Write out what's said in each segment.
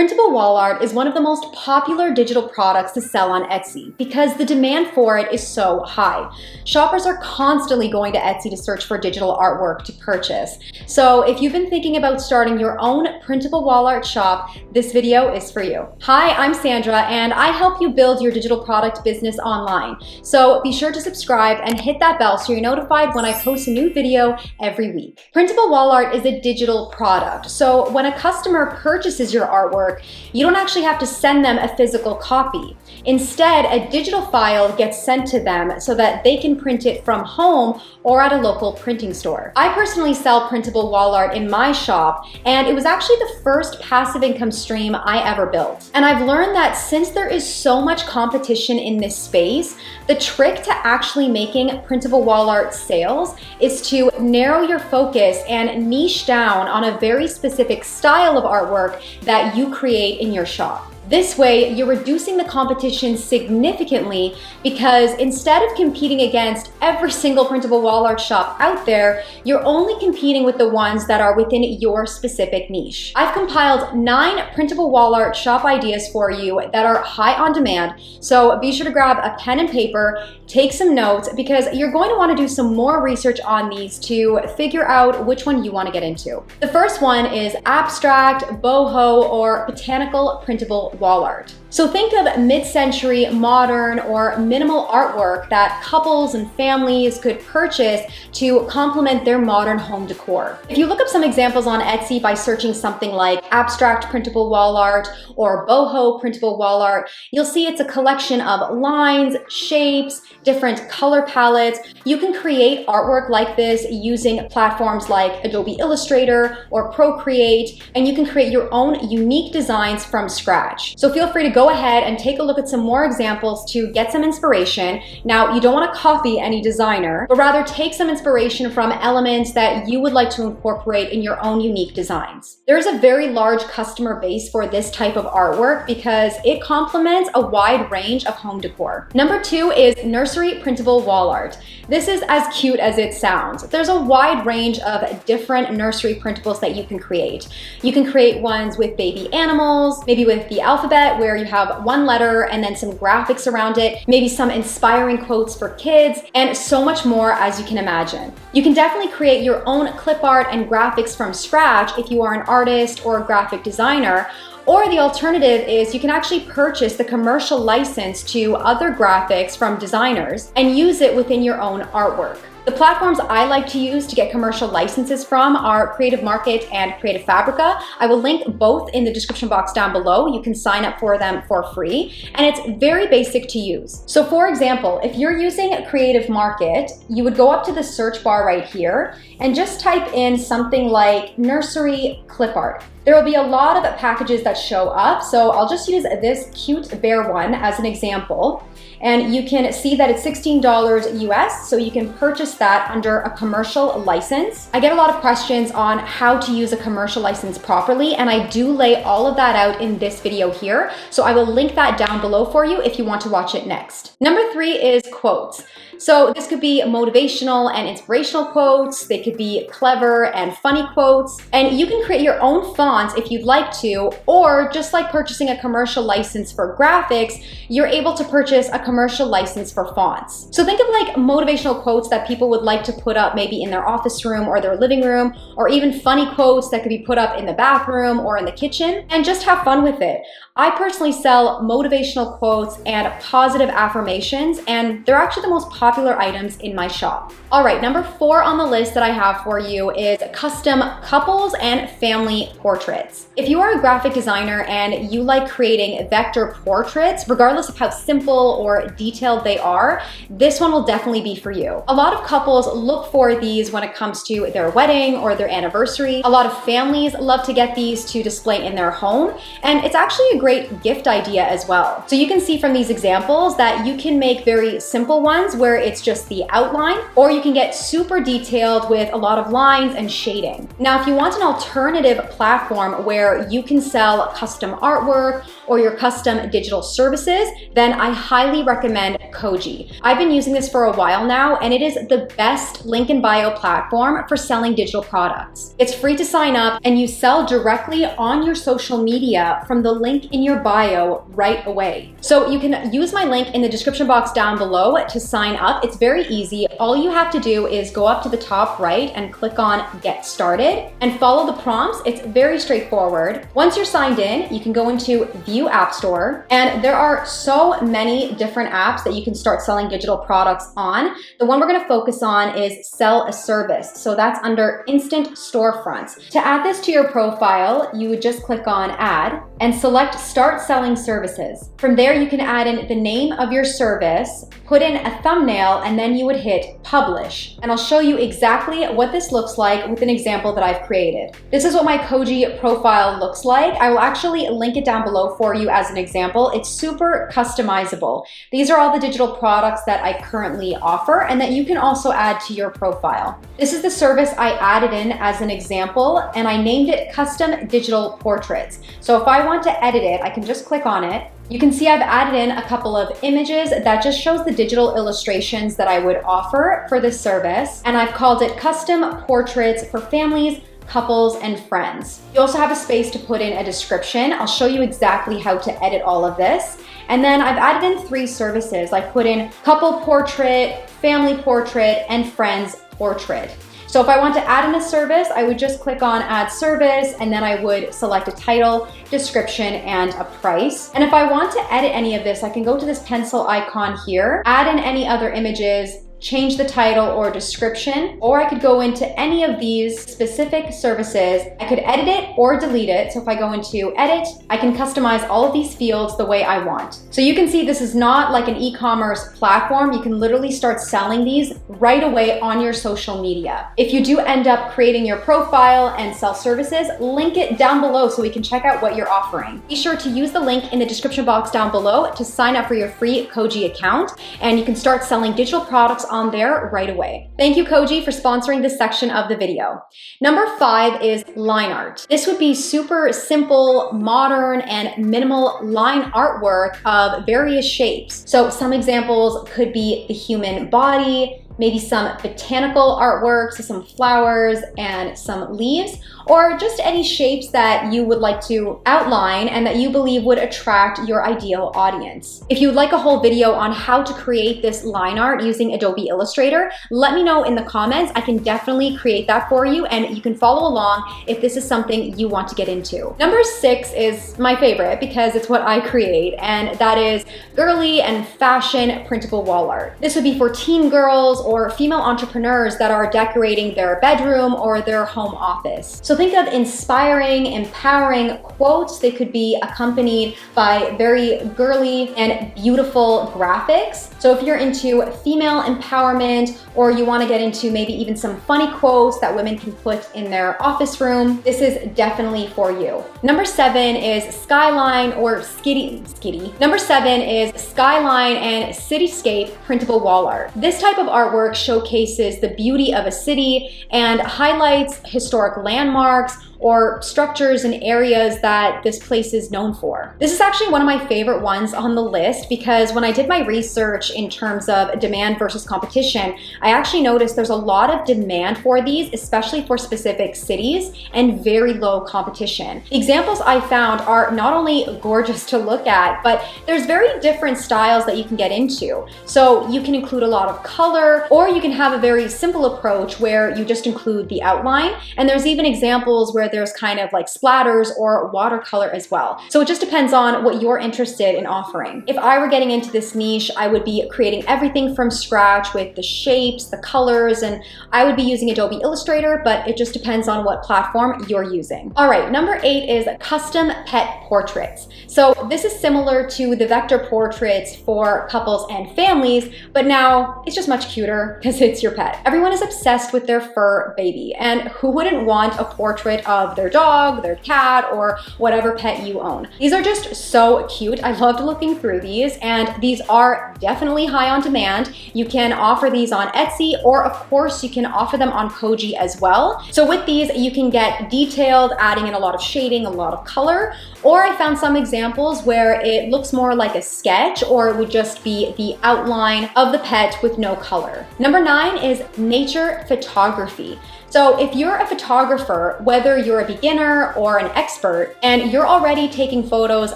Printable wall art is one of the most popular digital products to sell on Etsy because the demand for it is so high. Shoppers are constantly going to Etsy to search for digital artwork to purchase. So if you've been thinking about starting your own printable wall art shop, this video is for you. Hi, I'm Sandra, and I help you build your digital product business online. So be sure to subscribe and hit that bell so you're notified when I post a new video every week. Printable wall art is a digital product. So when a customer purchases your artwork, you don't actually have to send them a physical copy. Instead, a digital file gets sent to them so that they can print it from home or at a local printing store. I personally sell printable wall art in my shop, and it was actually the first passive income stream I ever built. And I've learned that since there is so much competition in this space, the trick to actually making printable wall art sales is to narrow your focus and niche down on a very specific style of artwork that you create in your shop. This way, you're reducing the competition significantly because instead of competing against every single printable wall art shop out there, you're only competing with the ones that are within your specific niche. I've compiled 9 printable wall art shop ideas for you that are high on demand, so be sure to grab a pen and paper, take some notes, because you're going to want to do some more research on these to figure out which one you want to get into. The first one is abstract, boho, or botanical printable wall art. So think of mid-century, modern, or minimal artwork that couples and families could purchase to complement their modern home decor. If you look up some examples on Etsy by searching something like abstract printable wall art or boho printable wall art, you'll see it's a collection of lines, shapes, different color palettes. You can create artwork like this using platforms like Adobe Illustrator or Procreate, and you can create your own unique designs from scratch. So feel free to go ahead and take a look at some more examples to get some inspiration. Now, you don't want to copy any designer, but rather take some inspiration from elements that you would like to incorporate in your own unique designs. There's a very large customer base for this type of artwork because it complements a wide range of home decor. Number 2 is nursery printable wall art. This is as cute as it sounds. There's a wide range of different nursery printables that you can create. You can create ones with baby animals, maybe with the alphabet where you have one letter and then some graphics around it, maybe some inspiring quotes for kids, and so much more as you can imagine. You can definitely create your own clip art and graphics from scratch if you are an artist or a graphic designer. Or the alternative is you can actually purchase the commercial license to other graphics from designers and use it within your own artwork. The platforms I like to use to get commercial licenses from are Creative Market and Creative Fabrica. I will link both in the description box down below. You can sign up for them for free, and it's very basic to use. So for example, if you're using Creative Market, you would go up to the search bar right here and just type in something like nursery clip art. There will be a lot of packages that show up, so I'll just use this cute bear one as an example. And you can see that it's $16 US, so you can purchase that under a commercial license. I get a lot of questions on how to use a commercial license properly, and I do lay all of that out in this video here, so I will link that down below for you if you want to watch it next. Number 3 is quotes. So this could be motivational and inspirational quotes, they could be clever and funny quotes, and you can create your own fonts if you'd like to, or just like purchasing a commercial license for graphics, you're able to purchase a commercial license for fonts. So think of like motivational quotes that people would like to put up maybe in their office room or their living room, or even funny quotes that could be put up in the bathroom or in the kitchen, and just have fun with it. I personally sell motivational quotes and positive affirmations, and they're actually the most popular items in my shop. All right, number 4 on the list that I have for you is custom couples and family portraits. If you are a graphic designer and you like creating vector portraits, regardless of how simple or detailed they are, this one will definitely be for you. A lot of couples look for these when it comes to their wedding or their anniversary. A lot of families love to get these to display in their home, and it's actually a great gift idea as well. So you can see from these examples that you can make very simple ones where it's just the outline, or you can get super detailed with a lot of lines and shading. Now, if you want an alternative platform where you can sell custom artwork or your custom digital services, then I highly recommend Koji. I've been using this for a while now, and it is the best link in bio platform for selling digital products. It's free to sign up, and you sell directly on your social media from the link in your bio right away. So you can use my link in the description box down below to sign up. It's very easy. All you have to do is go up to the top right and click on Get Started and follow the prompts. It's very straightforward. Once you're signed in, you can go into View App Store, and there are so many different apps that you can start selling digital products on. The one we're going to focus on is Sell a Service. So that's under Instant Storefronts. To add this to your profile, you would just click on Add and select Start Selling Services. From there, you can add in the name of your service, put in a thumbnail, and then you would hit Publish. And I'll show you exactly what this looks like with an example that I've created. This is what my Koji profile looks like. I will actually link it down below for you as an example. It's super customizable. These are all the digital products that I currently offer and that you can also add to your profile. This is the service I added in as an example, and I named it Custom Digital Portraits. So if I want to edit it, I can just click on it. You can see I've added in a couple of images that just shows the digital illustrations that I would offer for this service. And I've called it Custom Portraits for Families, Couples, and Friends. You also have a space to put in a description. I'll show you exactly how to edit all of this. And then I've added in 3 services. I put in Couple Portrait, Family Portrait, and Friends Portrait. So if I want to add in a service, I would just click on Add Service, and then I would select a title, description, and a price. And if I want to edit any of this, I can go to this pencil icon here, add in any other images, change the title or description, or I could go into any of these specific services. I could edit it or delete it. So if I go into Edit, I can customize all of these fields the way I want. So you can see this is not like an e-commerce platform. You can literally start selling these right away on your social media. If you do end up creating your profile and sell services, link it down below so we can check out what you're offering. Be sure to use the link in the description box down below to sign up for your free Koji account, and you can start selling digital products on there right away. Thank you, Koji, for sponsoring this section of the video. Number 5 is line art. This would be super simple, modern, and minimal line artwork of various shapes. So some examples could be the human body, maybe some botanical artwork, so some flowers and some leaves, or just any shapes that you would like to outline and that you believe would attract your ideal audience. If you'd like a whole video on how to create this line art using Adobe Illustrator, let me know in the comments. I can definitely create that for you, and you can follow along if this is something you want to get into. Number 6 is my favorite because it's what I create, and that is girly and fashion printable wall art. This would be for teen girls or female entrepreneurs that are decorating their bedroom or their home office. So think of inspiring, empowering quotes. They could be accompanied by very girly and beautiful graphics. So if you're into female empowerment, or you want to get into maybe even some funny quotes that women can put in their office room, this is definitely for you. Number 7 is skyline or skitty. Number 7 is skyline and cityscape printable wall art. This type of artwork showcases the beauty of a city and highlights historic landmarks or structures and areas that this place is known for. This is actually one of my favorite ones on the list because when I did my research in terms of demand versus competition, I actually noticed there's a lot of demand for these, especially for specific cities, and very low competition. The examples I found are not only gorgeous to look at, but there's very different styles that you can get into. So you can include a lot of color, or you can have a very simple approach where you just include the outline. And there's even examples where there's kind of like splatters or watercolor as well. So it just depends on what you're interested in offering. If I were getting into this niche, I would be creating everything from scratch with the shapes, the colors, and I would be using Adobe Illustrator, but it just depends on what platform you're using. All right, number 8 is custom pet portraits. So this is similar to the vector portraits for couples and families, but now it's just much cuter because it's your pet. Everyone is obsessed with their fur baby, and who wouldn't want a portrait of of their dog, their cat, or whatever pet you own. These are just so cute. I loved looking through these, and these are definitely high on demand. You can offer these on Etsy, or of course you can offer them on Koji as well. So with these, you can get detailed, adding in a lot of shading, a lot of color, or I found some examples where it looks more like a sketch, or it would just be the outline of the pet with no color. Number 9 is nature photography. So if you're a photographer, whether you're a beginner or an expert, and you're already taking photos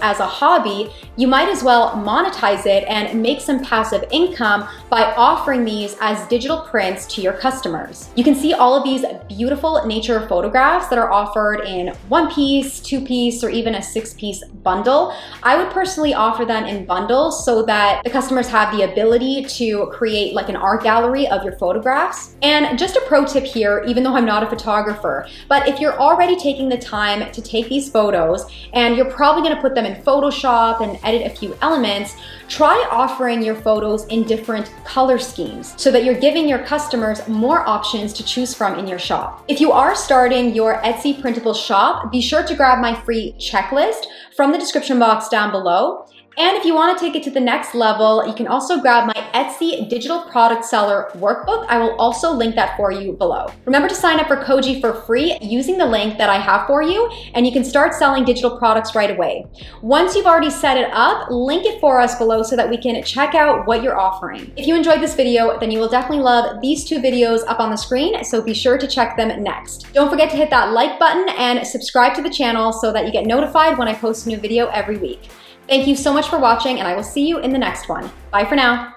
as a hobby, you might as well monetize it and make some passive income by offering these as digital prints to your customers. You can see all of these beautiful nature photographs that are offered in 1-piece, 2-piece, or even a 6-piece bundle. I would personally offer them in bundles so that the customers have the ability to create like an art gallery of your photographs. And just a pro tip here, even though I'm not a photographer, but if you're already taking the time to take these photos and you're probably going to put them in Photoshop and edit a few elements, try offering your photos in different color schemes so that you're giving your customers more options to choose from in your shop. If you are starting your Etsy printable shop, be sure to grab my free checklist from the description box down below. And if you want to take it to the next level, you can also grab my Etsy Digital Product Seller Workbook. I will also link that for you below. Remember to sign up for Koji for free using the link that I have for you, and you can start selling digital products right away. Once you've already set it up, link it for us below so that we can check out what you're offering. If you enjoyed this video, then you will definitely love these 2 videos up on the screen, so be sure to check them next. Don't forget to hit that like button and subscribe to the channel so that you get notified when I post a new video every week. Thank you so much for watching, and I will see you in the next one. Bye for now.